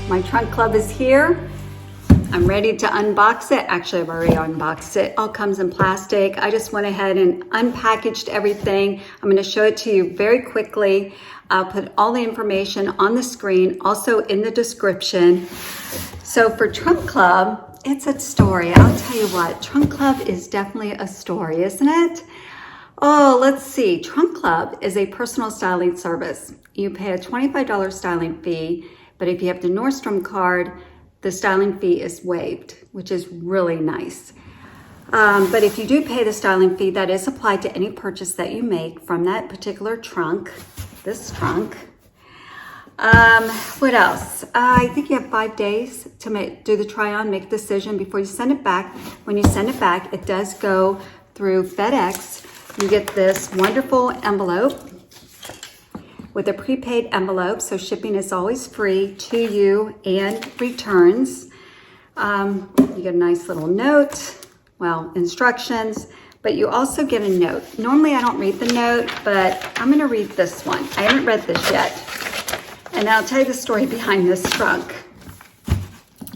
My trunk club is here. I'm ready to unbox it. Actually, I've already unboxed it. All comes in plastic. I just went ahead and unpackaged everything. I'm going to show it to you very quickly. I'll put all the information on the screen, also in the description. So for Trunk Club, it's a story. I'll tell you what, Trunk Club is definitely a story, isn't it? Oh, let's see. Trunk Club is a personal styling service. You pay a $25 styling fee, but if you have the Nordstrom Card, the styling fee is waived, which is really nice. But if you do pay the styling fee, that is applied to any purchase that you make from that particular trunk, this trunk. What else? I think you have 5 days to do the try on, make a decision before you send it back. When you send it back, it does go through FedEx. You get this wonderful envelope with a prepaid envelope, so shipping is always free to you and returns. You get a nice little note, well, instructions, but you also get a note. Normally I don't read the note, but I'm gonna read this one. I haven't read this yet. And I'll tell you the story behind this trunk.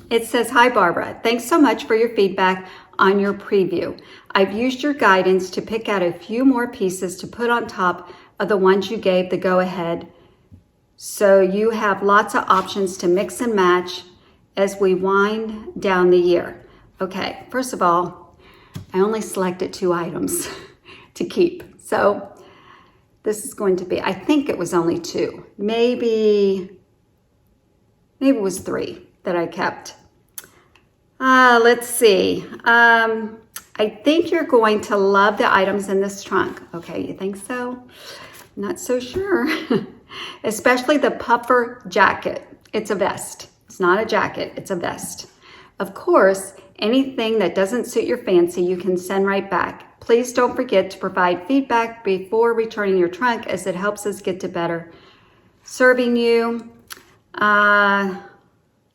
It says, "Hi Barbara, thanks so much for your feedback on your preview. I've used your guidance to pick out a few more pieces to put on top of the ones you gave the go-ahead. So you have lots of options to mix and match as we wind down the year." Okay, first of all, I only selected 2 items to keep. So this is going to be, I think it was only 2. Maybe it was 3 that I kept. Let's see. I think you're going to love the items in this trunk. Okay, you think so? Not so sure. Especially the puffer jacket. It's a vest. It's not a jacket, it's a vest. Of course, anything that doesn't suit your fancy, you can send right back. Please don't forget to provide feedback before returning your trunk, as it helps us get to better serving you. And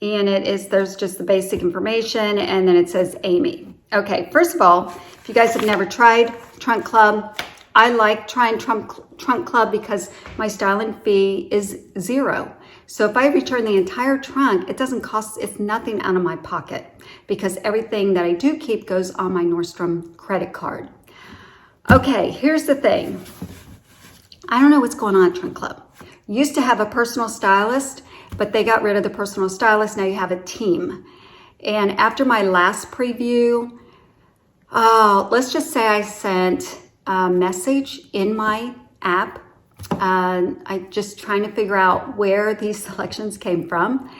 there's just the basic information, and then it says Amy. Okay, first of all, if you guys have never tried Trunk Club, I like trying Trunk Club because my styling fee is 0. So if I return the entire trunk, it doesn't cost, it's nothing out of my pocket, because everything that I do keep goes on my Nordstrom credit card. Okay, here's the thing. I don't know what's going on at Trunk Club. You used to have a personal stylist, but they got rid of the personal stylist. Now you have a team. And after my last preview, let's just say I sent a message in my app. I just trying to figure out where these selections came from.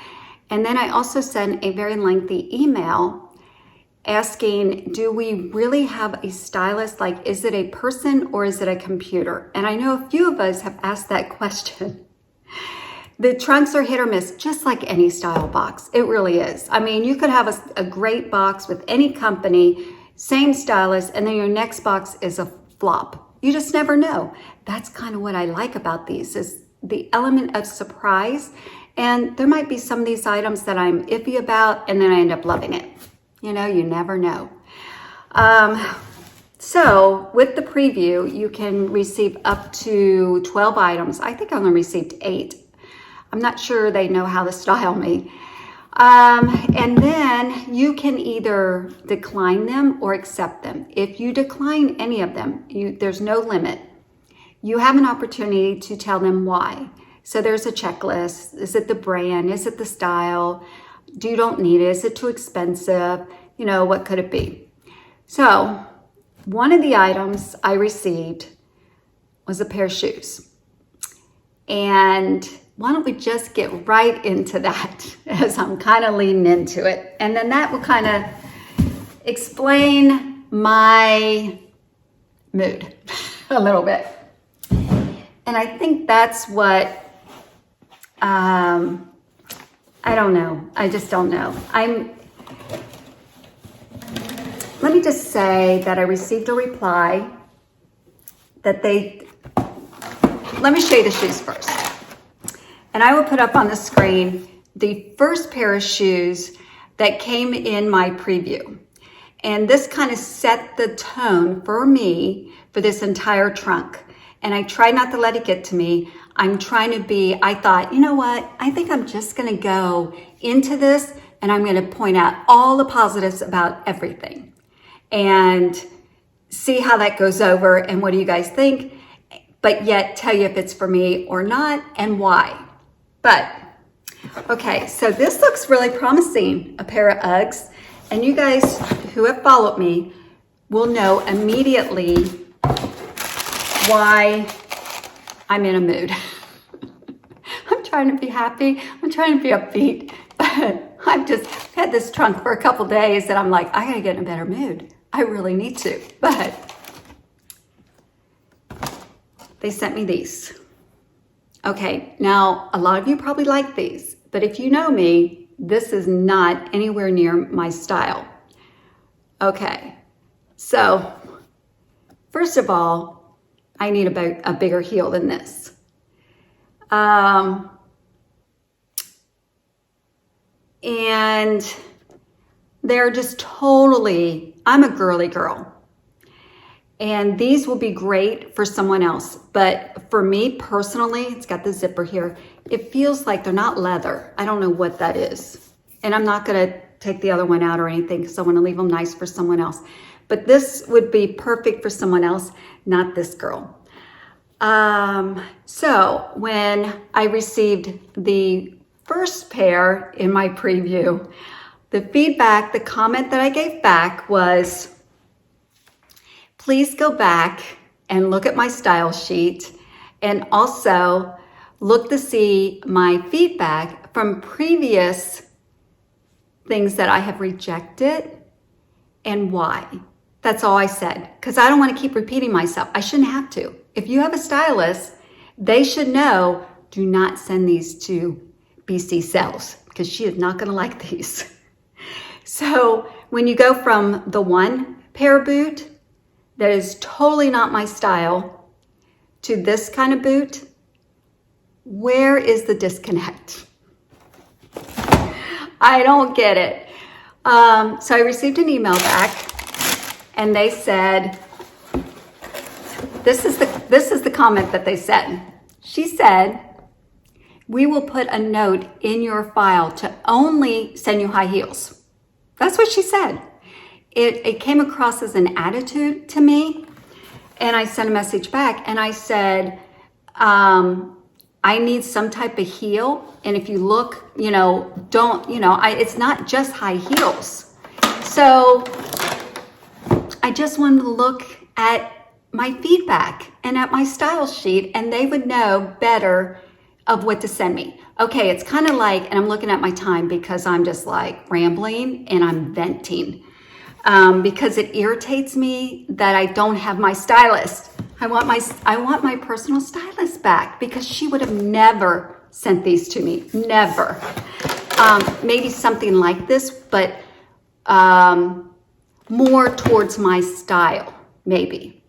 And then I also sent a very lengthy email asking, do we really have a stylist? Like, is it a person or is it a computer? And I know a few of us have asked that question. The trunks are hit or miss, just like any style box. It really is. I mean, you could have a great box with any company, same stylist, and then your next box is a flop. You just never know. That's kind of what I like about these, is the element of surprise. And there might be some of these items that I'm iffy about, and then I end up loving it. You know, you never know. So with the preview, you can receive up to 12 items. I think I only received 8. I'm not sure they know how to style me. And then you can either decline them or accept them. If you decline any of them, there's no limit. You have an opportunity to tell them why. So there's a checklist. Is it the brand? Is it the style? You don't need it. Is it too expensive? You know, what could it be? So one of the items I received was a pair of shoes. And why don't we just get right into that, as I'm kind of leaning into it. And then that will kind of explain my mood a little bit. And I think that's what, I don't know. I just don't know. Let me just say that I received a reply that let me show you the shoes first. And I will put up on the screen the first pair of shoes that came in my preview. And this kind of set the tone for me for this entire trunk. And I tried not to let it get to me. I'm trying to be, I thought, you know what? I think I'm just going to go into this and I'm going to point out all the positives about everything and see how that goes over and what do you guys think, but yet tell you if it's for me or not and why. But okay, so this looks really promising, a pair of Uggs, and you guys who have followed me will know immediately why I'm in a mood. I'm trying to be happy, I'm trying to be upbeat, but I've just had this trunk for a couple days and I'm like, I gotta get in a better mood. I really need to, but they sent me these. Okay, now a lot of you probably like these, but if you know me, this is not anywhere near my style. Okay, so first of all, I need a bigger heel than this. And they're just totally, I'm a girly girl. And these will be great for someone else. But for me personally, it's got the zipper here. It feels like they're not leather. I don't know what that is. And I'm not gonna take the other one out or anything because I wanna leave them nice for someone else. But this would be perfect for someone else, not this girl. So when I received the first pair in my preview, the feedback, the comment that I gave back was, please go back and look at my style sheet and also look to see my feedback from previous things that I have rejected and why. That's all I said, because I don't want to keep repeating myself. I shouldn't have to. If you have a stylist, they should know, do not send these to BCsells because she is not going to like these. So when you go from the one pair boot that is totally not my style to this kind of boot, where is the disconnect? I don't get it. So I received an email back and they said, this is the comment that they said. She said, we will put a note in your file to only send you high heels. That's what she said. It came across as an attitude to me. And I sent a message back and I said, I need some type of heel. And if you look, it's not just high heels. So I just wanted to look at my feedback and at my style sheet and they would know better of what to send me. Okay, it's kind of like, and I'm looking at my time because I'm just like rambling and I'm venting because it irritates me that I don't have my stylist. I want my personal stylist back because she would have never sent these to me, never. Maybe something like this, but more towards my style, maybe.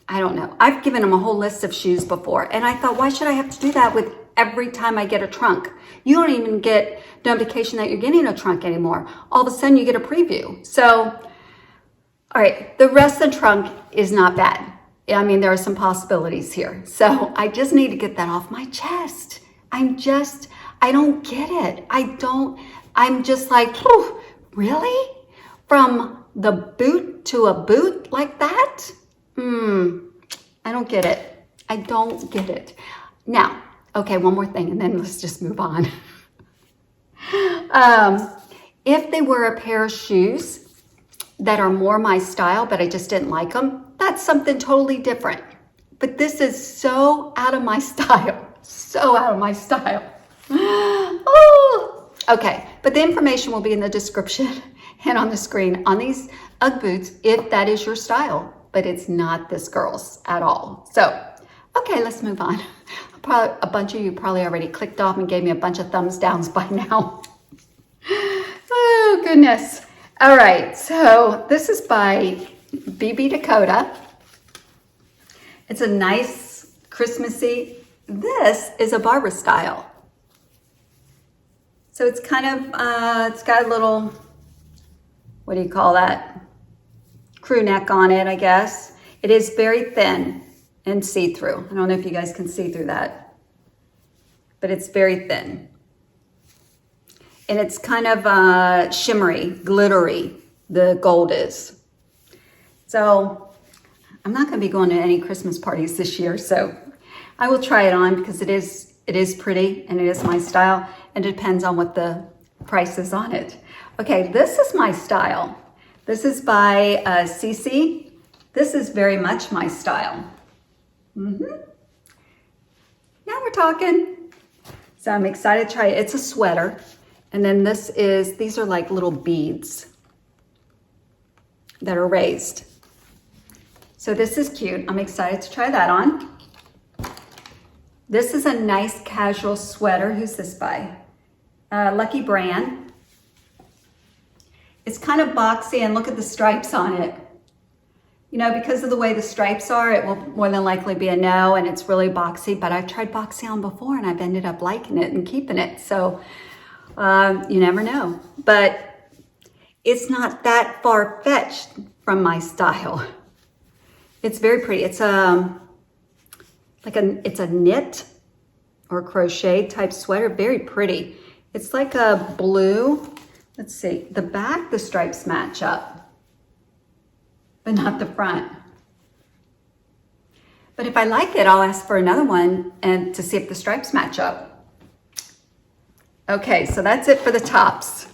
I don't know. I've given them a whole list of shoes before and I thought, why should I have to do that with every time I get a trunk? You don't even get notification that you're getting a trunk anymore. All of a sudden you get a preview. So, all right, the rest of the trunk is not bad. I mean, there are some possibilities here. So I just need to get that off my chest. I don't get it. I'm just like, whew, really? From the boot to a boot like that? I don't get it. I don't get it. Now, okay, one more thing and then let's just move on. If they were a pair of shoes that are more my style, but I just didn't like them, that's something totally different. But this is so out of my style. So out of my style. Oh, okay, but the information will be in the description and on the screen on these Ugg boots if that is your style, but it's not this girl's at all. So, okay, let's move on. Probably, a bunch of you probably already clicked off and gave me a bunch of thumbs downs by now. Oh, goodness. All right, so this is by DAKOTA. It's a nice Christmassy. This is a Barbara style. So it's kind of, it's got a little, what do you call that? Crew neck on it, I guess. It is very thin and see-through. I don't know if you guys can see through that. but it's very thin. And it's kind of shimmery, glittery, the gold is. So I'm not gonna be going to any Christmas parties this year, so I will try it on because it is pretty and it is my style, and it depends on what the price is on it. Okay, this is my style. This is by CECE. This is very much my style. Now we're talking. So I'm excited to try it. It's a sweater. And then these are like little beads that are raised. So this is cute. I'm excited to try that on. This is a nice casual sweater. Who's this by? Lucky Brand. It's kind of boxy, and look at the stripes on it. You know, because of the way the stripes are, it will more than likely be a no, and it's really boxy, but I've tried boxy on before and I've ended up liking it and keeping it. So you never know, but it's not that far-fetched from my style. It's very pretty. It's it's a knit or crochet type sweater, very pretty. It's like a blue, let's see, the back, the stripes match up, but not the front. But if I like it, I'll ask for another one and to see if the stripes match up. Okay, so that's it for the tops.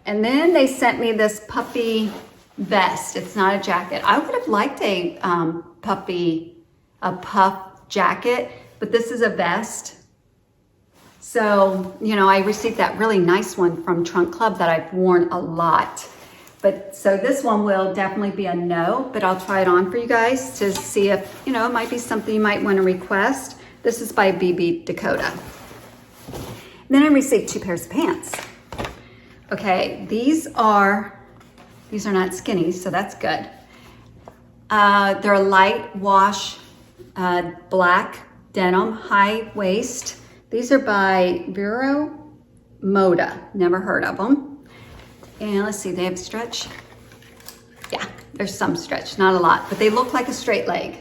And then they sent me this puffy vest. It's not a jacket. I would have liked a puff jacket, but this is a vest. So, you know, I received that really nice one from Trunk Club that I've worn a lot. But so this one will definitely be a no, but I'll try it on for you guys to see if, you know, it might be something you might want to request. This is by DAKOTA. Then I received 2 pairs of pants. Okay, these are not skinny, so that's good. They're a light wash, black denim, high waist. These are by VERO, MODA, never heard of them. And let's see, they have stretch. Yeah, there's some stretch, not a lot, but they look like a straight leg.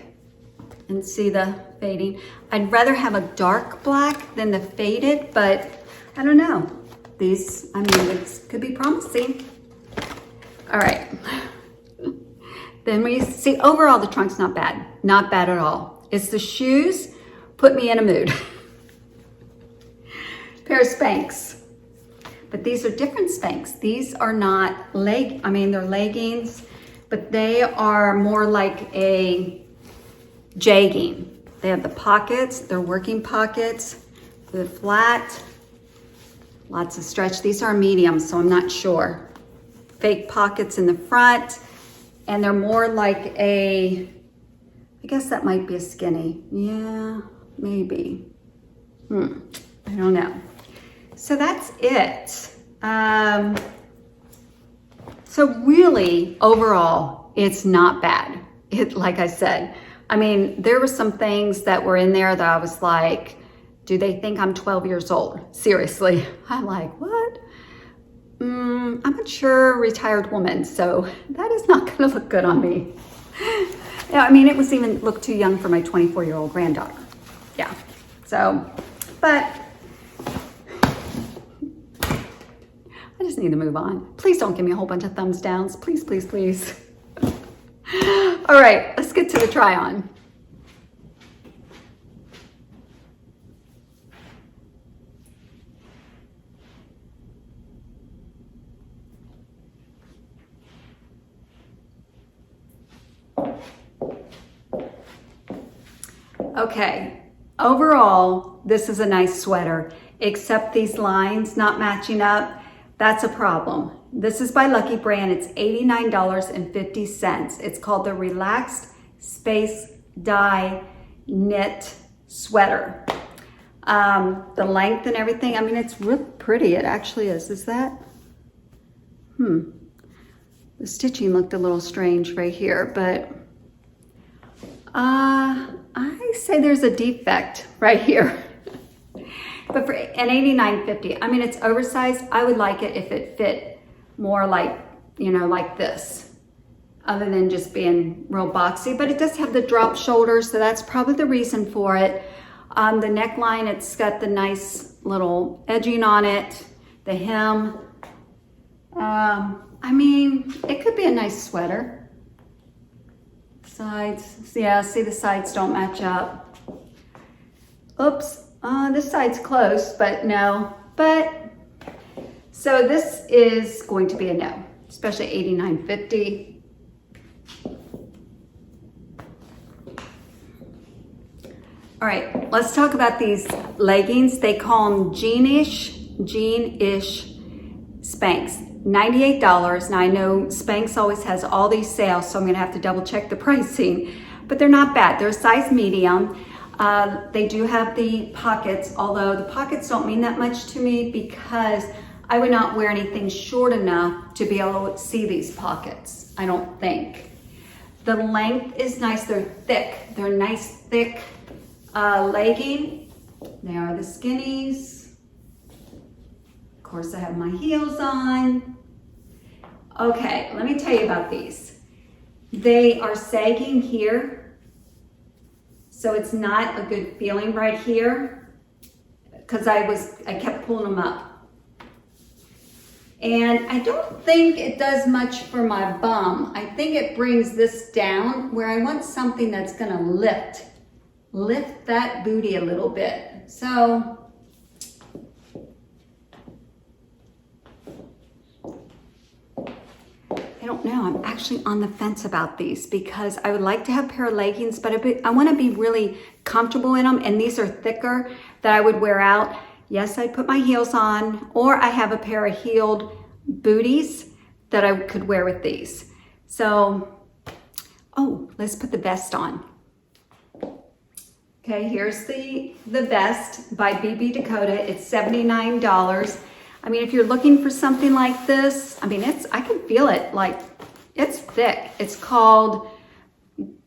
And see the fading. I'd rather have a dark black than the faded, but I don't know. These, I mean, it could be promising. All right. Then we see overall the trunk's not bad. Not bad at all. It's the shoes put me in a mood. Pair of SPANX. But these are different SPANX. These are not they're leggings, but they are more like a jegging. They have the pockets, they're working pockets, they're flat, lots of stretch. These are medium, so I'm not sure. Fake pockets in the front, and they're more like I guess that might be a skinny. Yeah, maybe. I don't know. So that's it. So really, overall, it's not bad. Like I said, I mean, there were some things that were in there that I was like, do they think I'm 12 years old? Seriously. I'm like, what? I'm a mature retired woman, so that is not gonna look good on me. Yeah, I mean, it was even look too young for my 24-year-old granddaughter. Yeah, so, but I just need to move on. Please don't give me a whole bunch of thumbs downs. Please, please, please. All right, let's get to the try on. Okay, overall, this is a nice sweater, except these lines not matching up. That's a problem. This is by Lucky Brand. It's $89.50. It's called the Relaxed Space Dye Knit Sweater. The length and everything, I mean, it's really pretty. It actually is. Is that? The stitching looked a little strange right here, but I say there's a defect right here. But for an $89.50, I mean, it's oversized. I would like it if it fit more like, you know, like this, other than just being real boxy. But it does have the drop shoulders, so that's probably the reason for it. The neckline, it's got the nice little edging on it. The hem. I mean, it could be a nice sweater. Sides, yeah, see the sides don't match up. Oops, this side's close, but no. But, so this is going to be a no, especially $89.50. All right, let's talk about these leggings. They call them jean-ish SPANX. $98. Now I know SPANX always has all these sales, so I'm gonna have to double check the pricing, but they're not bad. They're a size medium. They do have the pockets, although the pockets don't mean that much to me because I would not wear anything short enough to be able to see these pockets, I don't think. The length is nice, they're thick. They're nice, thick legging. They are the skinnies. Of course, I have my heels on. Okay, let me tell you about these. They are sagging here, so it's not a good feeling right here because I kept pulling them up. And I don't think it does much for my bum. I think it brings this down where I want something that's gonna lift that booty a little bit. So, I don't know, I'm actually on the fence about these because I would like to have a pair of leggings, but I want to be really comfortable in them, and these are thicker that I would wear out. Yes, I'd put my heels on, or I have a pair of heeled booties that I could wear with these. So, oh, let's put the vest on. Okay, here's the vest by DAKOTA. It's $79. I mean, if you're looking for something like this, I mean, I can feel it, like, it's thick. It's called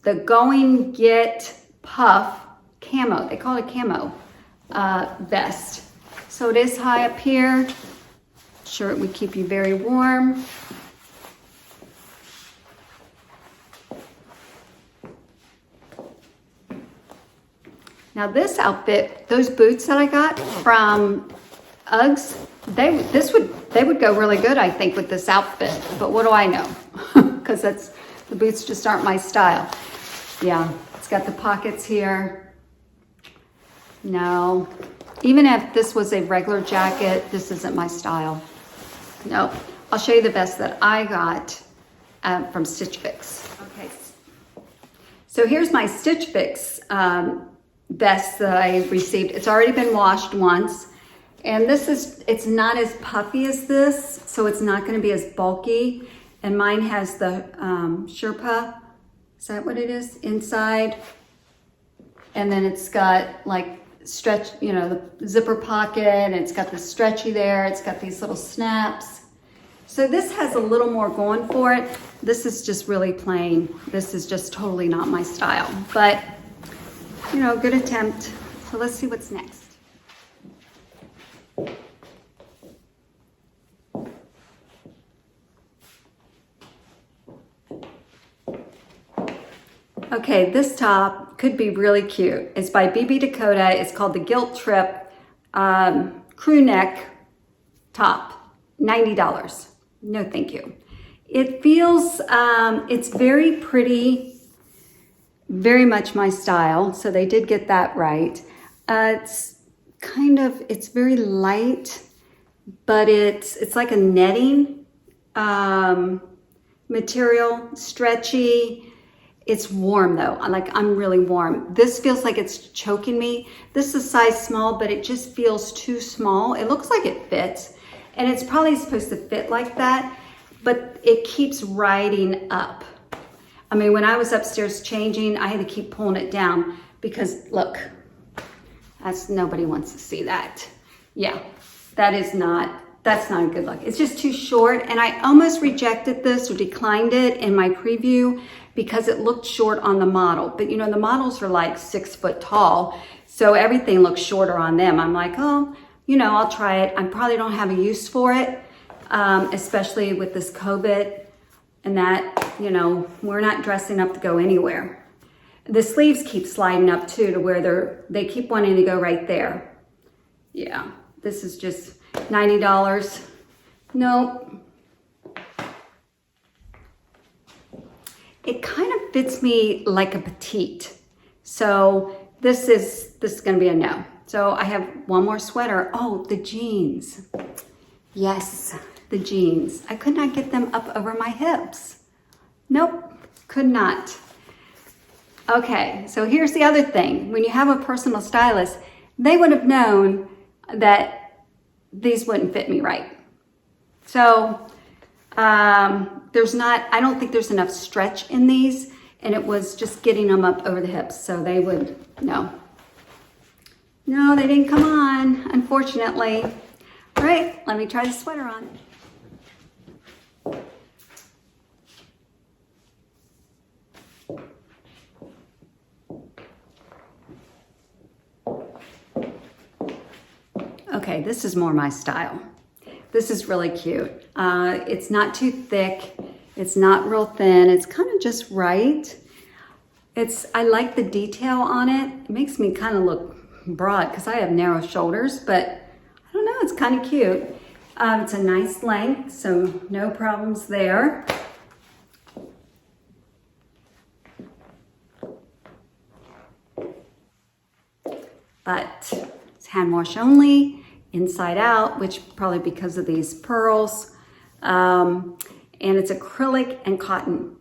the Going Get Puff Camo. They call it a camo vest. So it is high up here. Sure, it would keep you very warm. Now this outfit, those boots that I got from Uggs, they would go really good, I think, with this outfit. But what do I know? Because the boots just aren't my style. Yeah, it's got the pockets here. No, even if this was a regular jacket, this isn't my style. No, I'll show you the vest that I got from Stitch Fix. Okay, so here's my Stitch Fix vest that I received. It's already been washed once. And it's not as puffy as this, so it's not gonna be as bulky. And mine has the Sherpa, is that what it is, inside? And then it's got like stretch, you know, the zipper pocket, and it's got the stretchy there, it's got these little snaps. So this has a little more going for it. This is just really plain. This is just totally not my style, but you know, good attempt. So let's see what's next. Okay, this top could be really cute. It's by DAKOTA. It's called the Gilt Trip Crewneck top, $90. No, thank you. It feels, it's very pretty, very much my style. So they did get that right. It's very light, but it's like a netting material, stretchy. It's warm though, I'm really warm. This feels like it's choking me. This is size small, but it just feels too small. It looks like it fits, and it's probably supposed to fit like that, but it keeps riding up. I mean, when I was upstairs changing, I had to keep pulling it down because look, nobody wants to see that. Yeah, that's not a good look. It's just too short, and I almost rejected this or declined it in my preview because it looked short on the model. But you know, the models are like 6 foot tall, so everything looks shorter on them. I'm like, oh, you know, I'll try it. I probably don't have a use for it, especially with this COVID and that, you know, we're not dressing up to go anywhere. The sleeves keep sliding up too to where they keep wanting to go right there. Yeah, this is just $90. Nope. It kind of fits me like a petite. So this is gonna be a no. So I have one more sweater. Oh, the jeans. Yes, the jeans. I could not get them up over my hips. Nope, could not. Okay, so here's the other thing. When you have a personal stylist, they would have known that these wouldn't fit me right. So I don't think there's enough stretch in these, and it was just getting them up over the hips. So they would, no, they didn't come on, unfortunately. All right, let me try the sweater on. Okay, this is more my style. This is really cute. It's not too thick. It's not real thin. It's kind of just right. I like the detail on it. It makes me kind of look broad because I have narrow shoulders, but I don't know, it's kind of cute. It's a nice length, so no problems there. But it's hand wash only, inside out, which probably because of these pearls. And it's acrylic and cotton.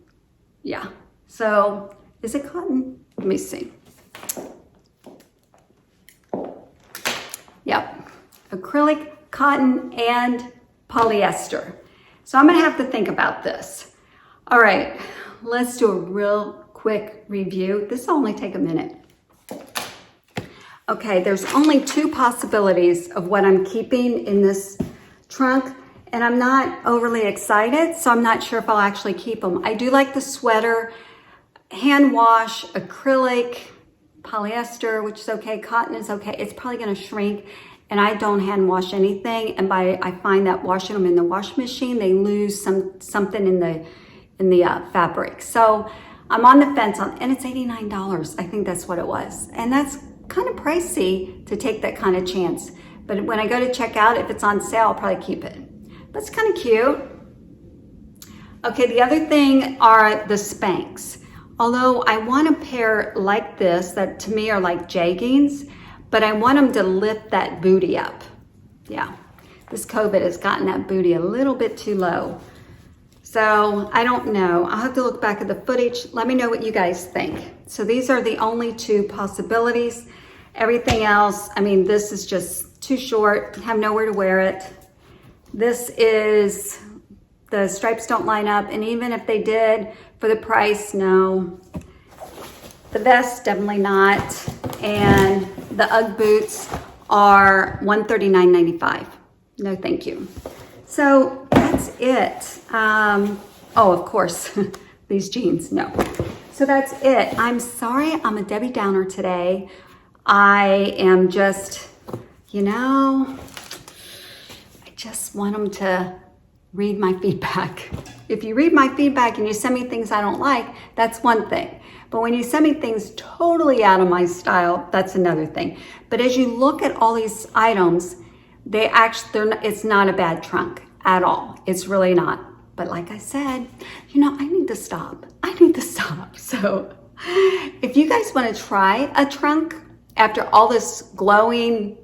Yeah, so is it cotton? Let me see. Yep, acrylic, cotton, and polyester. So I'm gonna have to think about this. All right, let's do a real quick review. This will only take a minute. Okay, there's only two possibilities of what I'm keeping in this trunk, and I'm not overly excited, so I'm not sure if I'll actually keep them. I do like the sweater, hand wash, acrylic, polyester, which is okay, cotton is okay. It's probably gonna shrink, and I don't hand wash anything, and I find that washing them in the wash machine, they lose something in the fabric. So I'm on the fence on, and it's $89. I think that's what it was, and that's kind of pricey to take that kind of chance. But when I go to check out, if it's on sale, I'll probably keep it. But it's kind of cute. Okay, the other thing are the SPANX. Although I want a pair like this that to me are like jeggings, but I want them to lift that booty up. Yeah, this COVID has gotten that booty a little bit too low. So I don't know. I'll have to look back at the footage. Let me know what you guys think. So these are the only two possibilities. Everything else, I mean, this is just too short, have nowhere to wear it. This is, the stripes don't line up, and even if they did, for the price, no. The vest, definitely not. And the UGG boots are $139.95. No, thank you. So that's it. Oh, of course, these jeans, no. So that's it. I'm sorry I'm a Debbie Downer today. I am just, I just want them to read my feedback. If you read my feedback and you send me things I don't like, that's one thing. But when you send me things totally out of my style, that's another thing. But as you look at all these items, it's not a bad trunk at all. It's really not. But like I said, I need to stop. So if you guys want to try a trunk after all this glowing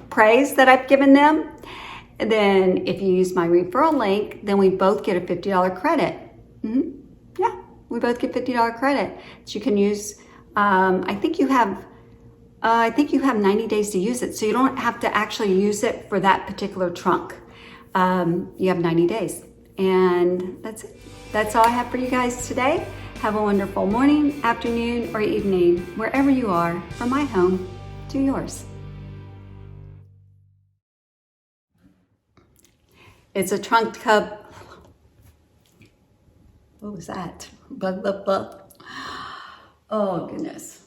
praise that I've given them, then if you use my referral link, then we both get a $50 credit. Yeah, we both get $50 credit. So you can use, I think you have 90 days to use it. So you don't have to actually use it for that particular trunk. You have 90 days. And that's it. That's all I have for you guys today. Have a wonderful morning, afternoon, or evening, wherever you are, from my home to yours. It's a trunk club. What was that? Blah, blah, blah. Oh, goodness.